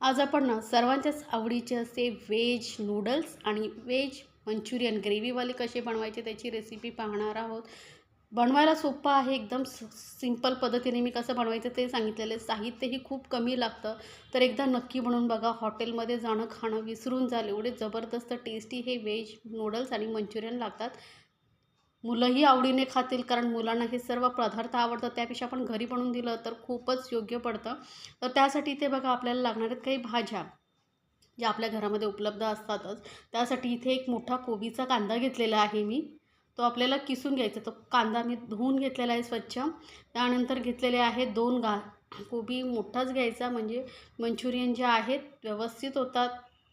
आज आपण ना सर्वांच्याच आवडीचे असे व्हेज नूडल्स आणि व्हेज मंचुरियन ग्रेव्हीवाले कसे बनवायचे त्याची रेसिपी पाहणार आहोत. बनवायला सोपं आहे एकदम. सिंपल पद्धतीने मी कसं बनवायचं ते सांगितलेलं आहे. साहित्यही खूप कमी लागतं. तर एकदा नक्की बनवून बघा. हॉटेलमध्ये जाणं खाणं विसरून जाल एवढे जबरदस्त टेस्टी हे व्हेज नूडल्स आणि मंचुरियन लागतात. मुलंही आवडीने खातील कारण मुलांना हे सर्व पदार्थ आवडतात. त्यापेक्षा आपण घरी बनवून दिलं तर खूपच योग्य पडतं. तर त्यासाठी इथे बघा आपल्याला लागणार आहेत काही भाज्या ज्या आपल्या घरामध्ये उपलब्ध असतातच. त्यासाठी इथे एक मोठा कोबीचा कांदा घेतलेला आहे मी. तो आपल्याला किसून घ्यायचा. तो कांदा मी धुवून घेतलेला आहे स्वच्छ. त्यानंतर घेतलेले आहे 2 कोबी मोठाच घ्यायचा म्हणजे मंचुरियन जे आहेत व्यवस्थित होतात.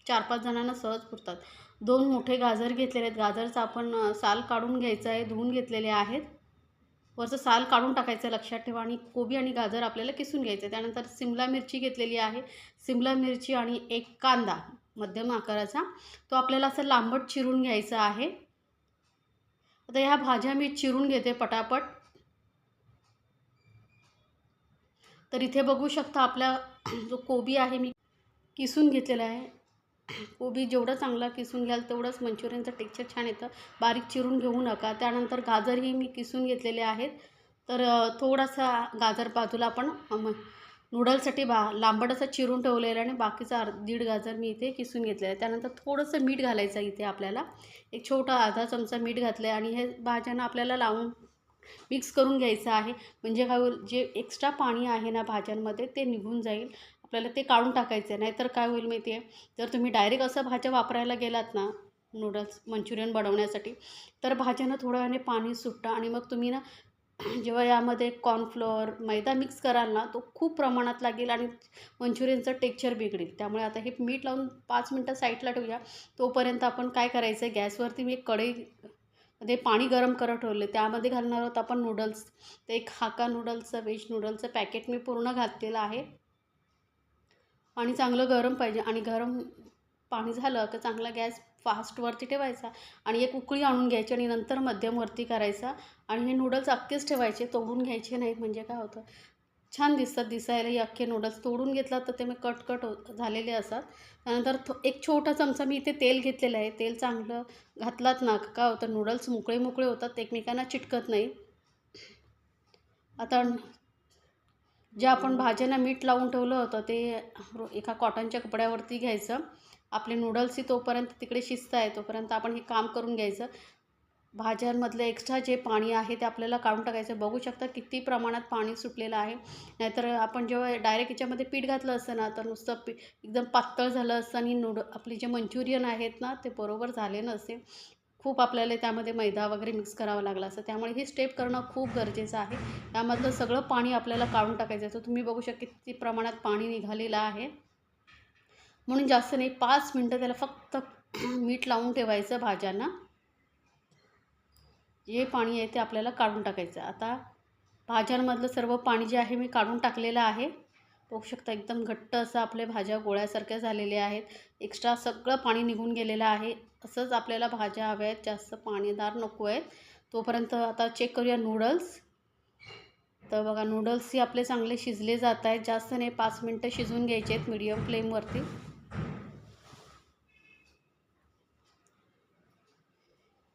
4-5 जणांना सहज पुरतात. 2 मोठे गाजर घेतलेले आहेत. गाजरचं आपण साल काढून घ्यायचं आहे. धुवून घेतलेले आहेत. वरचं साल काढून टाकायचं लक्षात ठेवा. आणि कोबी आणि गाजर आपल्याला किसून घ्यायचं आहे. त्यानंतर सिमला मिरची घेतलेली आहे. सिमला मिरची आणि एक कांदा मध्यम आकाराचा तो आपल्याला असं लांबट चिरून घ्यायचा आहे. आता ह्या भाज्या मी चिरून घेते पटापट. तर इथे बघू शकता आपला जो कोबी आहे मी किसून घेतलेला आहे. कोबी जेवढं चांगला किसून घ्याल तेवढंच मंचुरियनचं टेक्स्चर छान येतं. बारीक चिरून घेऊ नका. त्यानंतर गाजरही मी किसून घेतलेले आहेत. तर थोडासा गाजर बाजूला आपण नूडल्ससाठी लांबट असं चिरून ठेवलेलं आहे आणि बाकीचा 1.5 गाजर मी इथे किसून घेतलेलं आहे. त्यानंतर थोडंसं मीठ घालायचं इथे आपल्याला. एक छोटा अर्धा चमचा मीठ घातलं आहे आणि हे भाज्यांना आपल्याला लावून मिक्स करून घ्यायचं आहे. म्हणजे काय होईल, जे एक्स्ट्रा पाणी आहे ना भाज्यांमध्ये ते निघून जाईल. आपल्याला ते काढून टाकायचं आहे. नाहीतर काय होईल माहिती आहे, जर तुम्ही डायरेक्ट असं भाज्या वापरायला गेलात ना नूडल्स मंचुरियन बनवण्यासाठी तर भाज्यांना थोड्या वेळाने पाणी सुटतं आणि मग तुम्ही ना जेव्हा यामध्ये कॉर्नफ्लोअर मैदा मिक्स कराल ना तो खूप प्रमाणात लागेल आणि मंचुरियनचं टेक्स्चर बिघडेल. त्यामुळे आता हे मीठ लावून 5 मिनटं साईडला ठेवूया. तोपर्यंत आपण काय करायचं आहे, गॅसवरती मी एक कढईमध्ये पाणी गरम करत ठेवले. त्यामध्ये घालणार आहोत आपण नूडल्स. ते एक हाका नूडल्सचं व्हेज नूडल्सचं पॅकेट मी पूर्ण घातलेलं आहे. पाणी चांगलं गरम पाहिजे आणि गरम पाणी झालं की चांगला गॅस फास्टवरती ठेवायचा आणि एक उकळी आणून घ्यायची आणि नंतर मध्यमवरती करायचा. आणि हे नूडल्स अख्खेच ठेवायचे, तोडून घ्यायचे नाहीत. म्हणजे काय होतं, छान दिसतात दिसायला हे अख्खे नूडल्स. तोडून घेतलात तर ते मी कट झालेले असतात. त्यानंतर एक छोटा चमचा मी इथे तेल घेतलेलं आहे. तेल चांगलं घातलात ना काय होतं, नूडल्स मोकळे मोकळे होतात, एकमेकांना चिटकत नाही. आता जे आपण भाज्यांना मीठ लावून ठेवलं होतं ते एका कॉटनच्या कपड्यावरती घ्यायचं. आपले नूडल्सही तोपर्यंत तिकडे शिजत आहे तोपर्यंत आपण हे काम करून घ्यायचं. भाज्यांमधलं एक्स्ट्रा जे पाणी आहे ते आपल्याला काढून टाकायचं. बघू शकता किती प्रमाणात पाणी सुटलेलं आहे. नाहीतर आपण जेव्हा डायरेक्ट याच्यामध्ये पीठ घातलं असतं ना तर नुसतं एकदम पातळ झालं असतं आणि आपले जे मंचुरियन आहेत ना ते बरोबर झाले नसते. खूप आपल्याला त्यामध्ये मैदा वगैरे मिक्स करावा लागला असतं. त्यामुळे ही स्टेप करणं खूप गरजेचं आहे. त्यामधलं सगळं पाणी आपल्याला काढून टाकायचं आहे. तर तुम्ही बघू शकता किती प्रमाणात पाणी निघालेलं आहे. म्हणून जास्त नाही, 5 मिनटं त्याला फक्त मीठ लावून ठेवायचं भाज्यांना. जे पाणी आहे ते आपल्याला काढून टाकायचं. आता भाज्यांमधलं सर्व पाणी जे आहे मी काढून टाकलेलं आहे. बघू शकता एकदम घट्ट असं आपल्या भाज्या गोळ्यासारख्या झालेल्या आहेत. एक्स्ट्रा सगळं पाणी निघून गेलेलं आहे. असंच आपल्याला भाज्या हव्या आहेत, जास्त पाणीदार नको आहेत. तोपर्यंत आता चेक करूया नूडल्स. तर बघा नूडल्सही आपले चांगले शिजले जात आहेत. जास्त नाही, 5 मिनटं शिजवून घ्यायचे आहेत मीडियम फ्लेमवरती.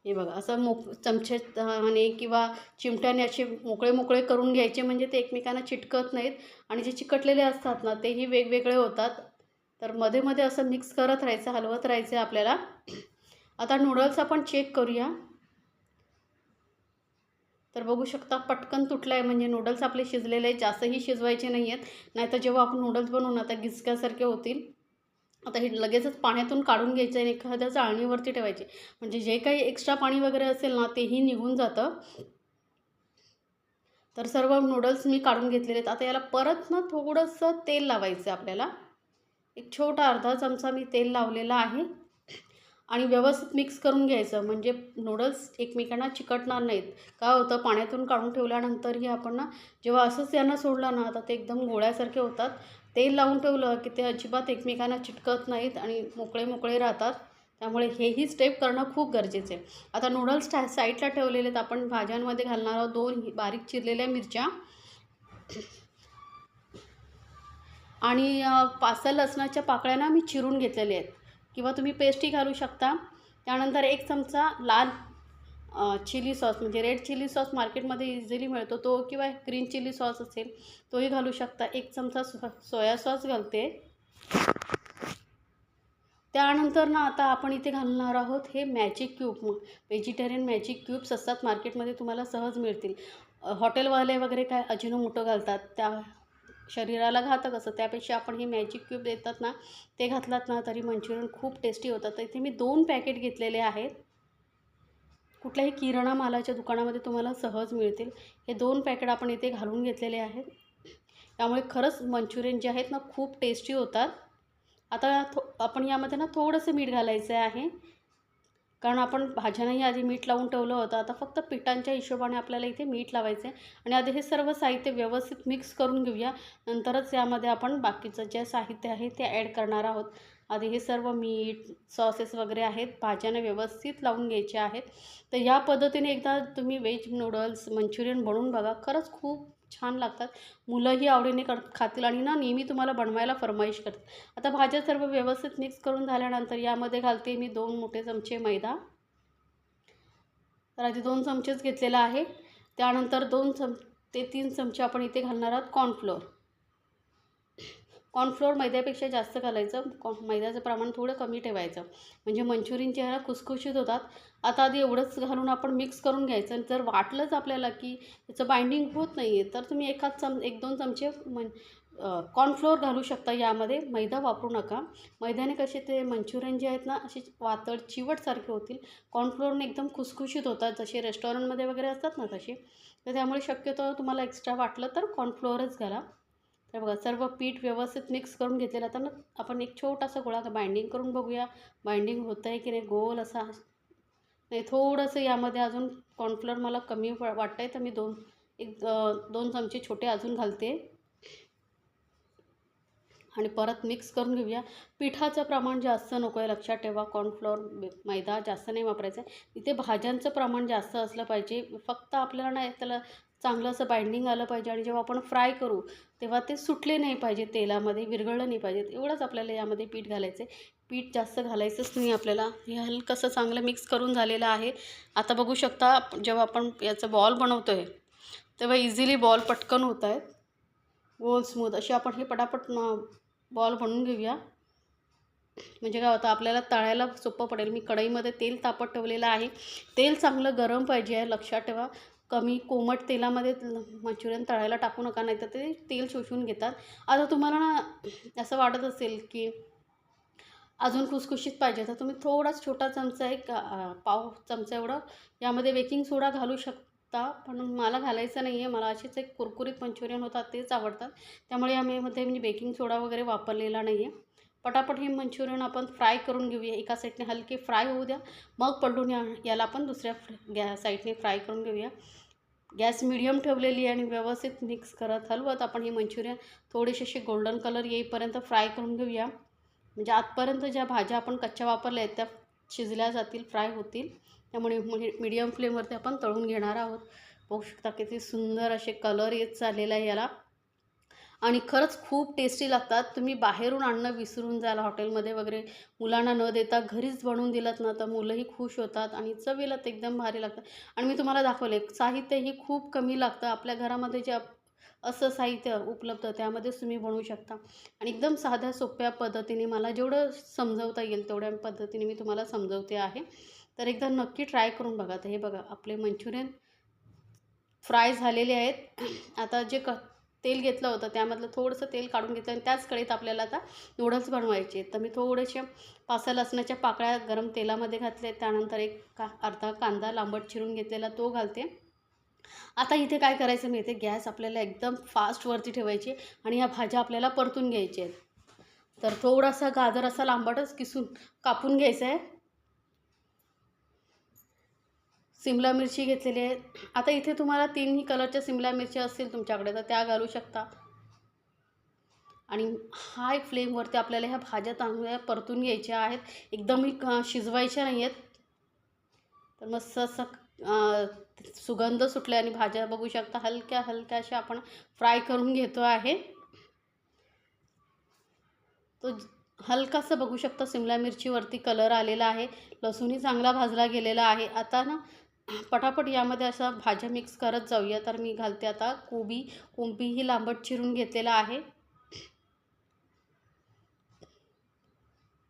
हे बघा असं चमच्याने किंवा चिमट्याने असे मोकळे मोकळे करून घ्यायचे म्हणजे ते एकमेकांना चिटकत नाहीत आणि जे चिकटलेले असतात ना तेही वेगवेगळे होतात. तर मध्ये मध्ये असं मिक्स करत राहायचं, हलवत राहायचं आपल्याला. आता नूडल्स आपण चेक करूया. तर बघू शकता पटकन तुटलं आहे म्हणजे नूडल्स आपले शिजलेले आहेत. जास्तही शिजवायचे नाही आहेत, नाहीतर जेव्हा आपण नूडल्स बनवू ना तर गिचक्यासारखे होतील. आता हे लगेचच पाण्यातून काढून घ्यायचं आणि एखाद्या चाळणीवरती ठेवायचे म्हणजे जे काही एक्स्ट्रा पाणी वगैरे असेल ना तेही निघून जातं. तर सर्व नूडल्स मी काढून घेतलेले आहेत. आता याला परत ना थोडंसं तेल लावायचं आपल्याला. एक छोटा अर्धा चमचा मी तेल लावलेला आहे आणि व्यवस्थित मिक्स करून घ्यायचं म्हणजे नूडल्स एकमेकांना चिकटणार नाहीत. काय होतं, पाण्यातून काढून ठेवल्यानंतरही आपण ना जेव्हा असंच यांना सोडलं ना तर ते एकदम गोळ्यासारखे होतात. तेल लावून ठेवलं की ते अजिबात एकमेकांना चिटकत नाहीत आणि मोकळे मोकळे राहतात. त्यामुळे हेही स्टेप करणं खूप गरजेचं आहे. आता नूडल्स साईडला ठेवलेले आहेत. आपण भाज्यांमध्ये घालणार आहोत 2 बारीक चिरलेल्या मिरच्या. आणि 5-6 लसणाच्या पाकळ्या ना मी चिरून घेतलेल्या आहेत, किंवा तुम्ही पेस्टही घालू शकता. त्यानंतर 1 चमचा लाल चिली सॉस, म्हणजे रेड चिली सॉस मार्केटमध्ये इझिली मिळतो तो, किंवा ग्रीन चिली सॉस असेल तोही घालू शकता. 1 चमचा सोया सॉस घालते. त्यानंतर ना आता आपण इथे घालणार आहोत हे magic cube. Vegetarian magic cubes असतात मार्केटमध्ये, तुम्हाला सहज मिळतील. हॉटेलवाले वगैरे काय अजिनोमोटो घालतात, त्या शरीराला घातक असतं. त्यापेक्षा आपण हे मॅजिक क्यूब येतात ना, ते घातलात ना तरी मंचुरियन खूप टेस्टी होतात. तर इथे मी 2 पॅकेट घेतलेले आहेत. कुठल्याही किराणा मालाच्या दुकानामध्ये तुम्हाला सहज मिळतील. हे 2 पॅकेट आपण इथे घालून घेतलेले आहेत. त्यामुळे खरंच मंचुरियन जे आहेत ना खूप टेस्टी होतात. आता आपण यामध्ये ना थोडंसं मीठ घालायचं आहे, कारण आपण भाज्यांनाही आधी मीठ लावून ठेवलं होतं. आता फक्त पिठांच्या हिशोबाने आपल्याला इथे मीठ लावायचं आहे. आणि आधी हे सर्व साहित्य व्यवस्थित मिक्स करून घेऊया. नंतरच यामध्ये आपण बाकीचं जे साहित्य आहे ते ॲड करणार आहोत. आधी हे सर्व मीठ, सॉसेस वगैरे आहेत, भाज्यांना व्यवस्थित लावून घ्यायचे आहेत. तर या पद्धतीने एकदा तुम्ही व्हेज नूडल्स, मंचुरियन बनवून बघा. खरंच खूप छान लागतात. मुलंही आवडीने खातील आणि ना नेहमी तुम्हाला बनवायला फर्माईश करतात. आता भाज्या सर्व व्यवस्थित मिक्स करून झाल्यानंतर यामध्ये घालते मी 2 मोठे चमचे मैदा. तर आधी 2 चमचेच घेतलेला आहे. त्यानंतर 2 ते 3 चमचे आपण इथे घालणार आहोत कॉर्नफ्लोअर. कॉर्नफ्लोअर मैद्यापेक्षा जास्त घालायचं. मैद्याचं प्रमाण थोडं कमी ठेवायचं, म्हणजे मंचुरियन जे आहे ना खुसखुशीत होतात. आता आधी एवढंच घालून आपण मिक्स करून घ्यायचं. जर वाटलंच आपल्याला की त्याचं बाइंडिंग होत नाही आहे, तर तुम्ही 1-2 चमचे कॉर्नफ्लोअर घालू शकता यामध्ये. मैदा वापरू नका. मैद्याने कसे ते मंचुरियन जे आहेत ना असे वातळ चिवटसारखे होतील. कॉर्नफ्लोअरने एकदम खुसखुशीत होतात, जसे रेस्टॉरंटमध्ये वगैरे असतात ना तसे. तर त्यामुळे शक्यतो तुम्हाला एक्स्ट्रा वाटलं तर कॉर्नफ्लोअरच घाला. तर बघा सर्व पीठ व्यवस्थित मिक्स करून घेतलेलं. आता ना आपण एक छोटासा गोळा बाइंडिंग करून बघूया, बाइंडिंग होतं आहे की नाही. गोल असा नाही, थोडंसं यामध्ये अजून कॉर्नफ्लोअर मला कमी वाटतं आहे, तर मी 2 चमचे छोटे अजून घालते. आणि परत मिक्स करून घेऊया. पिठाचं प्रमाण जास्त नको आहे, लक्षात ठेवा. कॉर्नफ्लोअर, मैदा जास्त नाही वापरायचं आहे. इथे भाज्यांचं प्रमाण जास्त असलं पाहिजे. फक्त आपल्याला नाही त्याला चांगलं असं बाइंडिंग आलं पाहिजे, आणि जेव्हा आपण फ्राय करू तेव्हा ते सुटले नाही पाहिजे, तेलामध्ये विरघळलं नाही पाहिजे. एवढंच आपल्याला यामध्ये पीठ घालायचं आहे. पीठ जास्त घालायचंच नाही आपल्याला. हे हलकंसं चांगलं मिक्स करून झालेलं आहे. आता बघू शकता, जेव्हा आपण याचं बॉल बनवतो आहे तेव्हा इझिली बॉल पटकन होत आहेत, गोल स्मूथ असे. आपण हे पटापट बॉल बनवून घेऊया, म्हणजे काय होतं आपल्याला तळायला सोपं पडेल. मी कढईमध्ये तेल तापत ठेवलेलं आहे. तेल चांगलं गरम पाहिजे आहे, लक्षात ठेवा. कमी कोमट तेलामध्ये मंचुरियन तळायला टाकू नका, नाही तर ते तेल शोषून घेतात. आता तुम्हाला ना असं वाटत असेल की अजून खुसखुशीत पाहिजे, तर तुम्ही थोडाच छोटा चमचा, एक पाव चमचा एवढं यामध्ये बेकिंग सोडा घालू शकता. पण मला घालायचं नाही आहे. मला असेच एक कुरकुरीत मंचुरियन होतात, तेच आवडतात. त्यामुळे यामध्ये मी बेकिंग सोडा वगैरे वापरलेला नाही आहे. पटापट हे मंचुरियन आपण फ्राय करून घेऊया. एका साईडने हलके फ्राय होऊ द्या, मग पलटून याला आपण दुसऱ्या साईडने फ्राय करून घेऊया. गॅस मिडियम ठेवलेली आहे आणि व्यवस्थित मिक्स करत हलवत आपण हे मंचुरियन थोडेसे असे गोल्डन कलर येईपर्यंत फ्राय करून घेऊया. म्हणजे आतपर्यंत ज्या भाज्या आपण कच्च्या वापरल्या आहेत त्या शिजल्या जातील, फ्राय होतील. त्यामुळे मीडियम फ्लेमवरती आपण तळून घेणार आहोत. बघू शकता किती सुंदर असे कलर येत चाललेला आहे याला, आणि खरंच खूप टेस्टी लागतात. तुम्ही बाहेरून आणणं विसरून जाल हॉटेलमध्ये वगैरे. मुलांना न देता घरीच बनवून दिलत ना तर मुलंही खुश होतात, आणि चवीला ते एकदम भारी लागतं. आणि मी तुम्हाला दाखवले साहित्यही खूप कमी लागतं. आपल्या घरामध्ये जे असं साहित्य उपलब्ध त्यामध्येच तुम्ही बनवू शकता. आणि एकदम साध्या सोप्या पद्धतीने मला जेवढं समजवता येईल तेवढ्या पद्धतीने मी तुम्हाला समजवते आहे. तर एकदा नक्की ट्राय करून बघा. तर हे बघा आपले मंचुरियन फ्राय झालेले आहेत. आता जे तेल घेतलं होतं त्यामधलं थोडंसं तेल काढून घेतलं, आणि त्याच कढईत आपल्याला आता नूडल्स बनवायचे. तर मी थोडेसे 5-6 लसणाच्या पाकळ्या गरम तेलामध्ये घातले. त्यानंतर अर्धा कांदा लांबट चिरून घेतलेला तो घालते. आता इथे काय करायचं मी, इथे गॅस आपल्याला एकदम फास्टवरती ठेवायची, आणि ह्या भाज्या आपल्याला परतून घ्यायच्या आहेत. तर थोडासा गाजर असा लांबटच किसून कापून घ्यायचा आहे. शिमला मिरची घेतलेली आहे. आता इथे तुम्हाला 3ही कलरच्या शिमला मिरच्या असतील तुमच्याकडे तर त्या घालू शकता. आणि हाय फ्लेमवरती आपल्याला ह्या भाज्या चांगल्या परतून घ्यायच्या आहेत. एकदमही शिजवायच्या नाही आहेत. तर मस्त असं सुगंध सुटला, आणि भाज्या बघू शकता हलक्या हलक्या अशा आपण फ्राय करून घेतो आहे. तो हलकासा बघू शकता सिमला मिरचीवरती कलर आलेला आहे. लसूणही चांगला भाजला गेलेला आहे. आता ना पटापट यामध्ये अशा भाज्या मिक्स करत जाऊया. तर मी घालते आता कोबी. कोबीही लांबट चिरून घेतलेला आहे.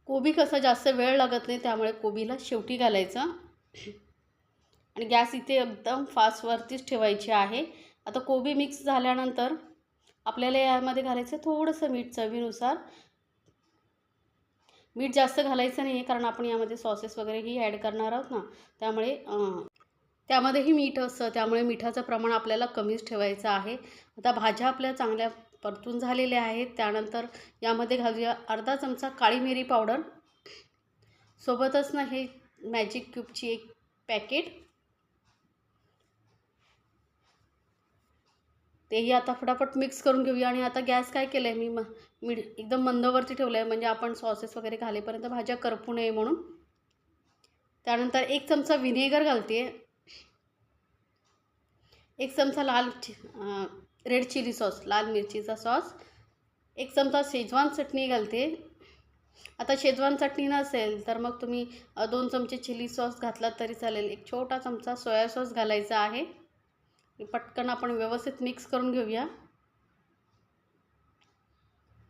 कोबी कसं जास्त वेळ लागत नाही, त्यामुळे कोबीला शेवटी घालायचं आणि गॅस इथे एकदम फास्टवरतीच ठेवायची आहे. आता कोबी मिक्स झाल्यानंतर आपल्याला यामध्ये घालायचं थोडंसं मीठ चवीनुसार. मीठ जास्त घालायचं नाही आहे, कारण आपण यामध्ये सॉसेस वगैरेही ॲड करणार आहोत ना, त्यामुळे त्यामध्येही मीठ असतं, त्यामुळे मिठाचं प्रमाण आपल्याला कमीच ठेवायचं आहे. आता भाज्या आपल्या चांगल्या परतून झालेल्या आहेत. त्यानंतर यामध्ये घालूया अर्धा चमचा काळी मिरी पावडर. सोबतच ना हे मॅजिक क्यूबची एक पॅकेट, तेही आता फटाफट मिक्स करून घेऊया. आणि आता गॅस काय केलं आहे मी एकदम मंदवरती ठेवलं आहे, म्हणजे आपण सॉसेस वगैरे घालेपर्यंत भाज्या करपू नये म्हणून. त्यानंतर 1 चमचा व्हिनेगर घालते आहे. 1 चमचा रेड चिली सॉस, लाल मिरचीचा सॉस. 1 चमचा शेजवान चटणी घालते. आता शेजवान चटणी नसेल तर मग तुम्ही 2 चमचे चिली सॉस घातला तरी चालेल. 1 छोटा चमचा सोया सॉस घालायचा आहे. पटकन आपण व्यवस्थित मिक्स करून घेऊया.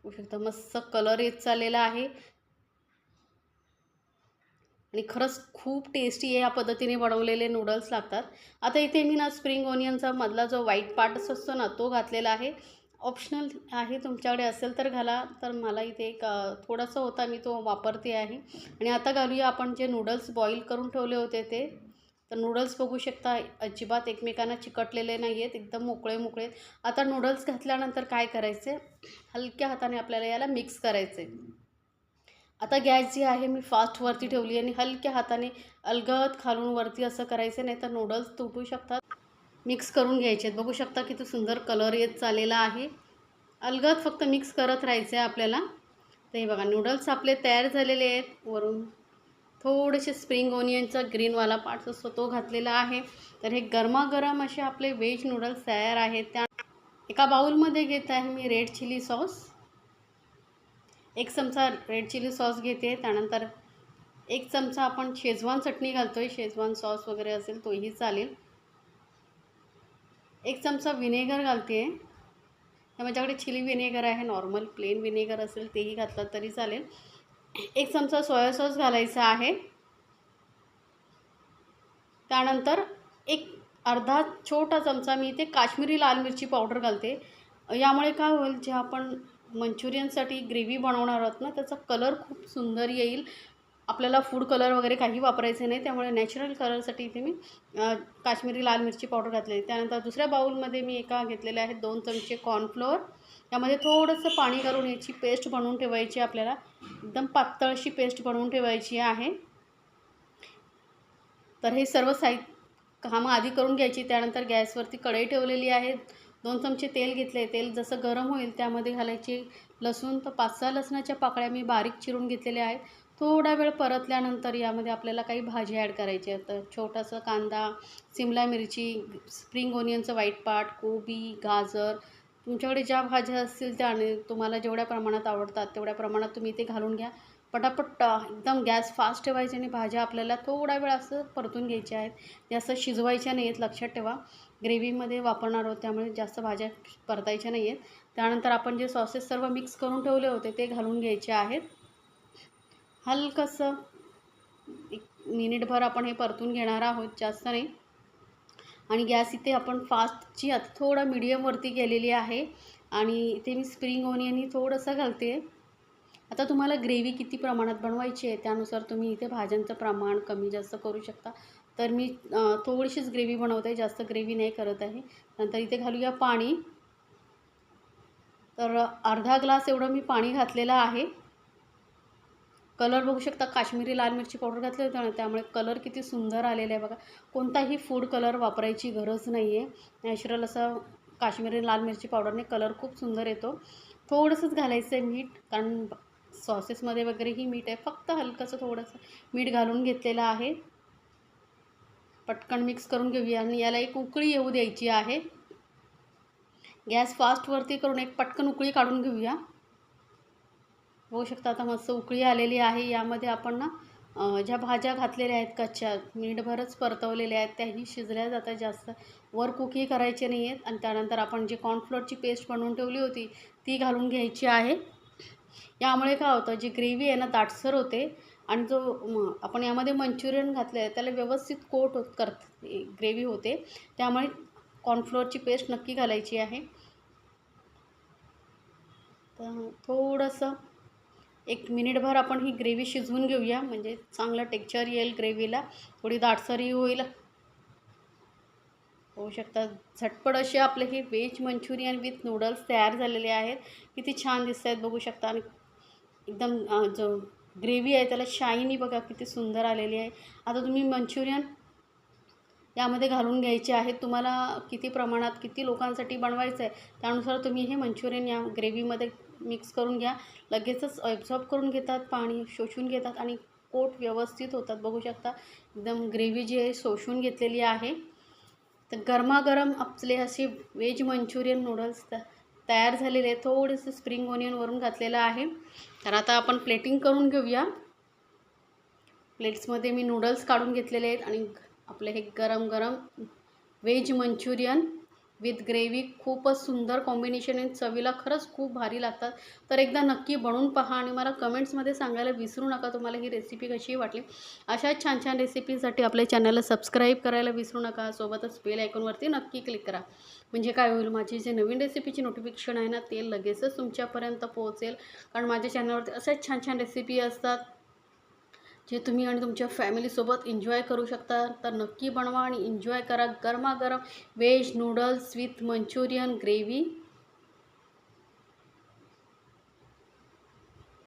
बघू शकता मस्त कलर येत चाललेला आहे आणि खरंच खूप टेस्टी आहे. या पद्धतीने बनवलेले नूडल्स लागतात. आता इथे मी ना स्प्रिंग ओनियनचा मधला जो व्हाईट पार्ट असतो ना, तो घातलेला आहे. ऑप्शनल आहे, तुमच्याकडे असेल तर घाला. तर मला इथे एक थोडासा होता, मी तो वापरते आहे. आणि आता घालूया आपण जे नूडल्स बॉईल करून ठेवले होते ते. तर नूडल्स बघू शकता अजिबात एकमेकांना चिकटलेले नाही आहेत, एकदम मोकळे मोकळे. आता नूडल्स घातल्यानंतर काय करायचे, हलक्या हाताने आपल्याला याला मिक्स करायचे. आता गॅस जी आहे मी फास्टवरती ठेवली आणि हलक्या हाताने अलगद खालून वरती असं करायचं, नाही तर नूडल्स तुटू शकतात. मिक्स करून घ्यायचे आहेत. बघू शकता किती सुंदर कलर येत चाललेला आहे. अलगद फक्त मिक्स करत राहायचं आहे आपल्याला. तर हे बघा नूडल्स आपले तयार झालेले आहेत. वरून थोडेसे स्प्रिंग ओनियनचा ग्रीनवाला पार्ट असतो तो घातलेला आहे. तर हे गरमागरम असे आपले व्हेज नूडल्स तयार आहेत. त्या एका बाउलमध्ये घेत आहे मी रेड चिली सॉस. 1 चमचा रेड चिली सॉस घेते. त्यानंतर 1 चमचा आपण शेजवान चटणी घालतो आहे. शेजवान सॉस वगैरे असेल तोही चालेल. 1 चमचा व्हिनेगर घालते आहे. तर माझ्याकडे चिली व्हिनेगर आहे, नॉर्मल प्लेन व्हिनेगर असेल तेही घातलं तरी चालेल. 1 चमचा सोया सॉस घालायचा आहे. त्यानंतर एक अर्धा छोटा चमचा मी इथे काश्मीरी लाल मिरची पावडर घालते. यामुळे काय होईल, जे आपण मंचुरियनसाठी ग्रेव्ही बनवणार आहोत ना, त्याचा कलर खूप सुंदर येईल. आपल्याला फूड कलर वगैरे काही वापरायचे नाही, त्यामुळे नॅचरल कलरसाठी इथे मी काश्मीरी लाल मिरची पावडर घातली. त्यानंतर दुसऱ्या बाउलमध्ये मी घेतलेले आहेत 2 चमचे कॉर्नफ्लोअर. यामध्ये थोडंसं पाणी घालून याची पेस्ट बनवून ठेवायची आपल्याला. एकदम पातळ अशी पेस्ट बनवून ठेवायची आहे. तर हे सर्व कामं आधी करून घ्यायची. त्यानंतर गॅसवरती कढई ठेवलेली आहे. 2 चमचे तेल घेतले. तेल जसं गरम होईल त्यामध्ये घालायचे लसूण. तर 5-6 लसणाच्या पाकळ्या मी बारीक चिरून घेतलेल्या आहेत. थोडा वेळ परतल्यानंतर यामध्ये आपल्याला काही भाजी ॲड करायची आहे. तर छोटासा कांदा, सिमला मिरची, स्प्रिंग ओनियनचं व्हाईट पार्ट, कोबी, गाजर, तुमच्याकडे ज्या भाज्या असतील त्या आणि तुम्हाला जेवढ्या प्रमाणात आवडतात तेवढ्या प्रमाणात तुम्ही ते घालून घ्या. पटापट एकदम गॅस फास्ट ठेवायचे आणि भाज्या आपल्याला थोडा वेळ असं परतून घ्यायच्या आहेत. जास्त शिजवायच्या नाही आहेत, लक्षात ठेवा. ग्रेव्हीमध्ये वापरणार आहोत त्यामुळे जास्त भाज्या परतायच्या नाही आहेत. त्यानंतर आपण जे सॉसेस सर्व मिक्स करून ठेवले होते ते घालून घ्यायचे आहेत. हलकंसं 1 मिनिटभर आपण हे परतून घेणार आहोत, जास्त नाही. आणि गॅस इथे आपण फास्टची आता थोडं मीडियमवरती केलेली आहे. आणि इथे मी स्प्रिंग ओनियनही थोडंसं घालते. आता तुम्हाला ग्रेव्ही किती प्रमाणात बनवायची आहे त्यानुसार तुम्ही इथे भाज्यांचं प्रमाण कमी जास्त करू शकता. तर मी थोडीशीच ग्रेव्ही बनवते, जास्त ग्रेव्ही नाही करत आहे. नंतर इथे घालूया पाणी. तर अर्धा ग्लास एवढं मी पाणी घातलेलं आहे. कलर बघू शकता, काश्मीरी लाल मिरची पावडर घातली होती ना, त्यामुळे कलर किती सुंदर आलेला आहे बघा. कोणताही फूड कलर वापरायची गरज नाही आहे. नॅचरल असा काश्मीरी लाल मिरची पावडरने कलर खूप सुंदर येतो. थोडंसंच घालायचं आहे मीठ, कारण सॉसेसमध्ये वगैरेही मीठ आहे. फक्त हलकंसं थोडंसं मीठ घालून घेतलेलं आहे. पटकन मिक्स करून घेऊया आणि याला एक उकळी येऊ द्यायची आहे. गॅस फास्टवरती करून एक पटकन उकळी काढून घेऊया. बघू शकता आता मस्त उकळी आलेली आहे. यामध्ये आपण ना ज्या भाज्या घातलेल्या आहेत कच्च्या मिनिटभरच परतवलेल्या आहेत त्याही शिजल्या जातात जास्त. वर कुकी करायचे नाही आहेत. आणि त्यानंतर आपण जी कॉर्नफ्लोअरची पेस्ट बनवून ठेवली होती ती घालून घ्यायची आहे. यामुळे काय होतं, जी ग्रेव्ही आहे ना दाटसर होते आणि जो आपण यामध्ये मंचुरियन घातलं आहे त्याला व्यवस्थित कोट करते ग्रेव्ही होते. त्यामुळे कॉर्नफ्लोअरची पेस्ट नक्की घालायची आहे. तर थोडंसं 1 मिनिटभर आपण ही ग्रेव्ही शिजवून घेऊया, म्हणजे चांगलं टेक्स्चर येईल ग्रेव्हीला, थोडी दाटसरही होईल. होऊ शकतात झटपट असे आपले हे व्हेज मंचुरियन विथ नूडल्स तयार झालेले आहेत. किती छान दिसत आहेत बघू शकता. आणि एकदम जो ग्रेव्ही आहे त्याला शाईनी बघा किती सुंदर आलेली आहे. आता तुम्ही मंचुरियन यामध्ये घालून घ्यायचे आहेत. तुम्हाला किती प्रमाणात किती लोकांसाठी बनवायचं आहे त्यानुसार तुम्ही हे मंचुरियन या ग्रेव्हीमध्ये मिक्स करून घ्या. लगेचच ॲब्झॉर्ब करून घेतात, पाणी शोषून घेतात आणि पोट व्यवस्थित होतात. बघू शकता एकदम ग्रेव्ही जी आहे शोषून घेतलेली आहे. तर गरमागरम आपले असे व्हेज मंचुरियन नूडल्स तयार झालेले आहे. थोडेसे स्प्रिंग ओनियन वरून घातलेलं आहे. तर आता आपण प्लेटिंग करून घेऊया. प्लेट्समध्ये मी नूडल्स काढून घेतलेले आहेत आणि आपले हे गरम गरम व्हेज मंचुरियन विथ ग्रेव्ही खूपच सुंदर कॉम्बिनेशन आहे. चवीला खरंच खूप भारी लागतात. तर एकदा नक्की बनवून पहा आणि मला कमेंट्समध्ये सांगायला विसरू नका तुम्हाला ही रेसिपी कशी वाटली. अशाच छान छान रेसिपीसाठी आपल्या चॅनलला सबस्क्राईब करायला विसरू नका. सोबतच बेल आयकॉनवरती नक्की क्लिक करा. म्हणजे काय होईल, माझी जे नवीन रेसिपीची नोटिफिकेशन आहे ना ते लगेचच तुमच्यापर्यंत पोहोचेल. कारण माझ्या चॅनलवरती अशाच छान छान रेसिपी असतात जे तुम्ही आणि तुमच्या फॅमिलीसोबत एन्जॉय करू शकता. तर नक्की बनवा आणि एन्जॉय करा गरमागरम veg noodles with Manchurian gravy.